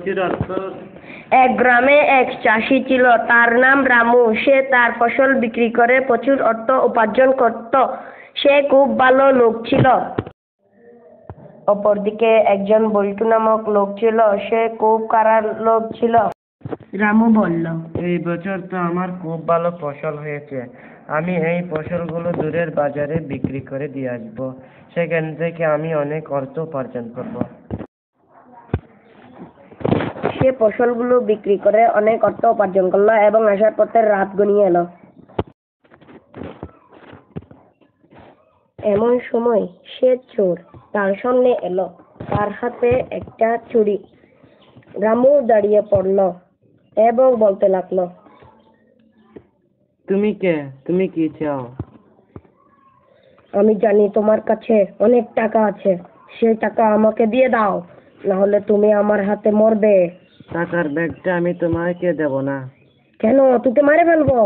প্রচুর অর্থ। এক গ্রামে এক চাষি ছিল, তার নাম রামু। সে তার ফসল বিক্রি করে প্রচুর অর্থ উপার্জন করত। সে খুব ভালো লোক ছিল। অপরদিকে একজন বল্টু নামক লোক ছিল। সে খুব খারাপ লোক ছিল। রামু বলল, এই বছর তো আমার খুব ভালো ফসল হয়েছে। আমি এই ফসলগুলো দূরের বাজারে বিক্রি করে দিয়ে আসবো। সেখান থেকে আমি অনেক অর্থ উপার্জন করব। সে ফসলগুলো বিক্রি করে অনেক অর্থ উপার্জন করলো এবং আসার পথে রাত ঘনিয়ে এলো। এমন সময় সে চোর তার সামনে এলো, তার হাতে একটা ছুরি। রামু দাঁড়িয়ে পড়ল এবং বলতে লাগলো, তুমি কে? তুমি কি চাও? আমি জানি তোমার কাছে অনেক টাকা আছে। সেই টাকা আমাকে দিয়ে দাও, না হলে তুমি আমার হাতে মরবে। টাকার ব্যাগটা আমি তোমাকে দেব না। কেন? তোকে মারে ফেলবো।